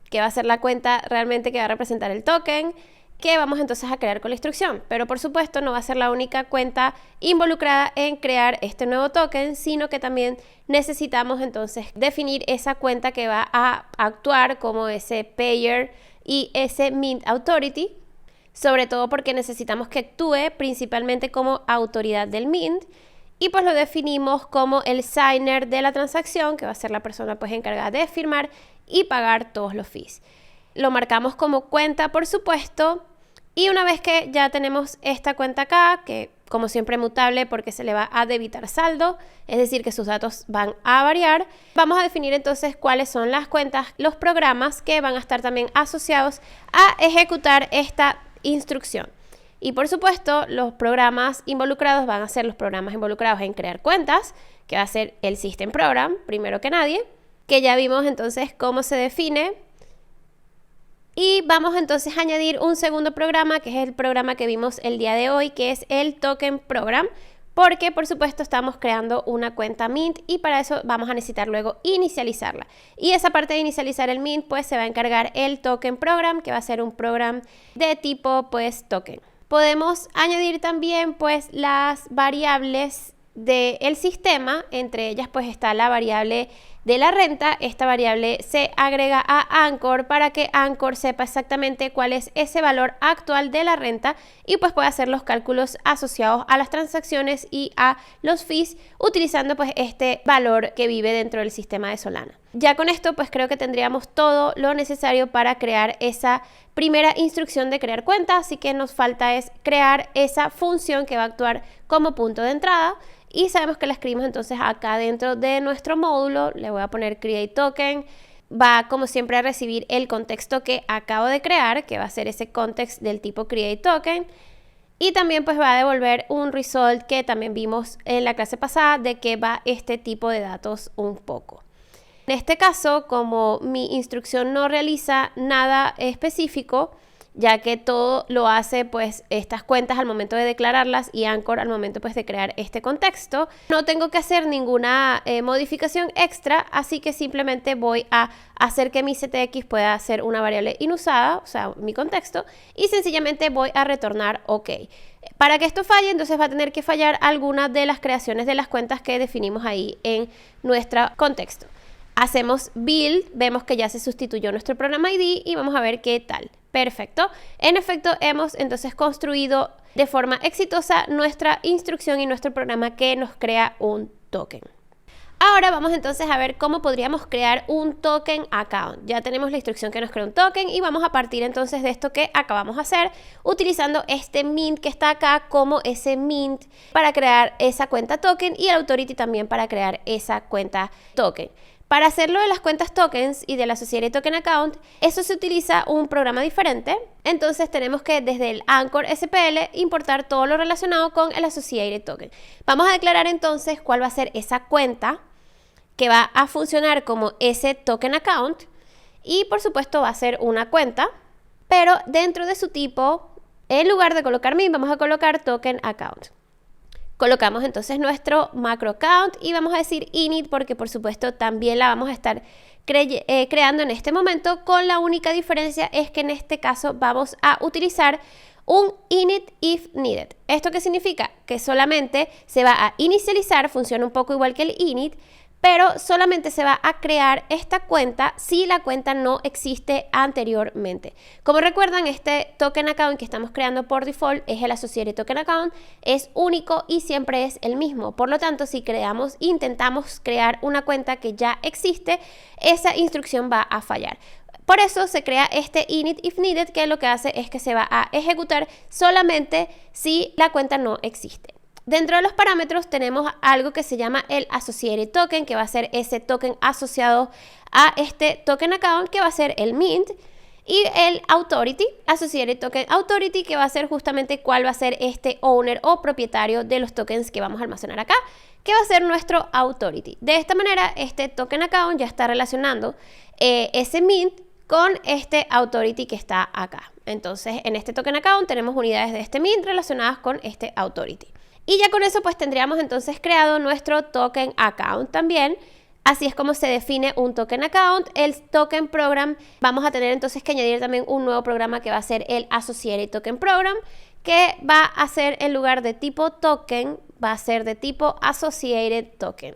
que va a ser la cuenta realmente que va a representar el token, que vamos entonces a crear con la instrucción. Pero por supuesto no va a ser la única cuenta involucrada en crear este nuevo token, sino que también necesitamos entonces definir esa cuenta que va a actuar como ese payer y ese Mint Authority, sobre todo porque necesitamos que actúe principalmente como autoridad del Mint. Y pues lo definimos como el signer de la transacción, que va a ser la persona pues encargada de firmar y pagar todos los fees. Lo marcamos como cuenta, por supuesto, y una vez que ya tenemos esta cuenta acá, que como siempre mutable porque se le va a debitar saldo, es decir que sus datos van a variar, vamos a definir entonces cuáles son las cuentas, los programas que van a estar también asociados a ejecutar esta instrucción. Y por supuesto, los programas involucrados van a ser los programas involucrados en crear cuentas, que va a ser el System Program, primero que nadie, que ya vimos entonces cómo se define Y vamos entonces a añadir un segundo programa, que es el programa que vimos el día de hoy, que es el Token Program, porque por supuesto estamos creando una cuenta Mint y para eso vamos a necesitar luego inicializarla. Y esa parte de inicializar el Mint pues se va a encargar el Token Program, que va a ser un programa de tipo pues token. Podemos añadir también pues las variables del sistema, entre ellas pues está la variable de la renta. Esta variable se agrega a Anchor para que Anchor sepa exactamente cuál es ese valor actual de la renta y pues pueda hacer los cálculos asociados a las transacciones y a los fees utilizando pues este valor que vive dentro del sistema de Solana. Ya con esto pues creo que tendríamos todo lo necesario para crear esa primera instrucción de crear cuenta, así que nos falta es crear esa función que va a actuar como punto de entrada. Y sabemos que la escribimos entonces acá dentro de nuestro módulo. Le voy a poner create token. Va como siempre a recibir el contexto que acabo de crear, que va a ser ese context del tipo create token. Y también pues va a devolver un result que también vimos en la clase pasada de que va este tipo de datos un poco. En este caso, como mi instrucción no realiza nada específico, ya que todo lo hace pues estas cuentas al momento de declararlas y Anchor al momento pues de crear este contexto, no tengo que hacer ninguna modificación extra, así que simplemente voy a hacer que mi CTX pueda ser una variable inusada, o sea, mi contexto, y sencillamente voy a retornar OK. Para que esto falle, entonces va a tener que fallar alguna de las creaciones de las cuentas que definimos ahí en nuestro contexto. Hacemos build, vemos que ya se sustituyó nuestro programa ID y vamos a ver qué tal. Perfecto. En efecto, hemos entonces construido de forma exitosa nuestra instrucción y nuestro programa que nos crea un token. Ahora vamos entonces a ver cómo podríamos crear un token account. Ya tenemos la instrucción que nos crea un token y vamos a partir entonces de esto que acabamos de hacer utilizando este mint que está acá como ese mint para crear esa cuenta token y el authority también para crear esa cuenta token. Para hacerlo de las cuentas tokens y del Associated Token Account, eso se utiliza un programa diferente. Entonces tenemos que desde el Anchor SPL importar todo lo relacionado con el Associated Token. Vamos a declarar entonces cuál va a ser esa cuenta que va a funcionar como ese Token Account y por supuesto va a ser una cuenta, pero dentro de su tipo, en lugar de colocar mint, vamos a colocar Token Account. Colocamos entonces nuestro macro account y vamos a decir init porque por supuesto también la vamos a estar creando en este momento, con la única diferencia es que en este caso vamos a utilizar un init if needed. ¿Esto qué significa? Que solamente se va a inicializar, funciona un poco igual que el init, pero solamente se va a crear esta cuenta si la cuenta no existe anteriormente. Como recuerdan, este token account que estamos creando por default es el Associated Token Account, es único y siempre es el mismo. Por lo tanto, si intentamos crear una cuenta que ya existe, esa instrucción va a fallar. Por eso se crea este init if needed, que lo que hace es que se va a ejecutar solamente si la cuenta no existe. Dentro de los parámetros tenemos algo que se llama el Associated Token, que va a ser ese token asociado a este Token Account, que va a ser el mint, y el Authority, Associated Token Authority, que va a ser justamente cuál va a ser este owner o propietario de los tokens que vamos a almacenar acá, que va a ser nuestro Authority. De esta manera, este Token Account ya está relacionando ese mint con este Authority que está acá. Entonces, en este Token Account tenemos unidades de este mint relacionadas con este Authority. Y ya con eso pues tendríamos entonces creado nuestro token account también. Así es como se define un token account. El token program, vamos a tener entonces que añadir también un nuevo programa que va a ser el Associated Token Program, que va a ser en lugar de tipo token, va a ser de tipo Associated Token.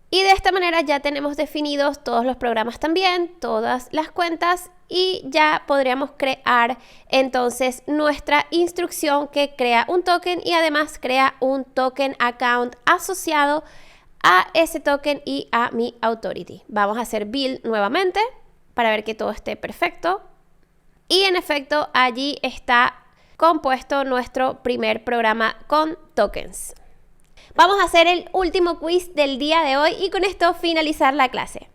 Y de esta manera ya tenemos definidos todos los programas también, todas las cuentas, y ya podríamos crear entonces nuestra instrucción que crea un token y además crea un token account asociado a ese token y a mi authority. Vamos a hacer build nuevamente para ver que todo esté perfecto. Y en efecto allí está compuesto nuestro primer programa con tokens. Vamos a hacer el último quiz del día de hoy y con esto finalizar la clase.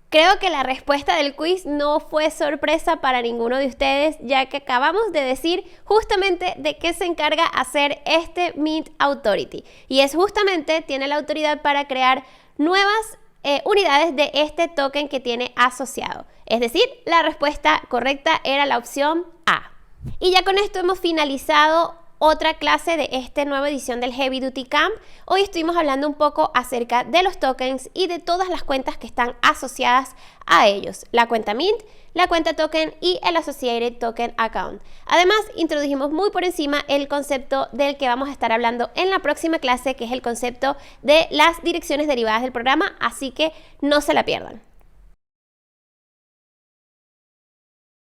Creo que la respuesta del quiz no fue sorpresa para ninguno de ustedes, ya que acabamos de decir justamente de qué se encarga hacer este Mint Authority. Y es justamente, tiene la autoridad para crear nuevas unidades de este token que tiene asociado. Es decir, la respuesta correcta era la opción A. Y ya con esto hemos finalizado otra clase de esta nueva edición del Heavy Duty Camp. Hoy estuvimos hablando un poco acerca de los tokens y de todas las cuentas que están asociadas a ellos. La cuenta Mint, la cuenta token y el Associated Token Account. Además, introdujimos muy por encima el concepto del que vamos a estar hablando en la próxima clase, que es el concepto de las direcciones derivadas del programa, así que no se la pierdan.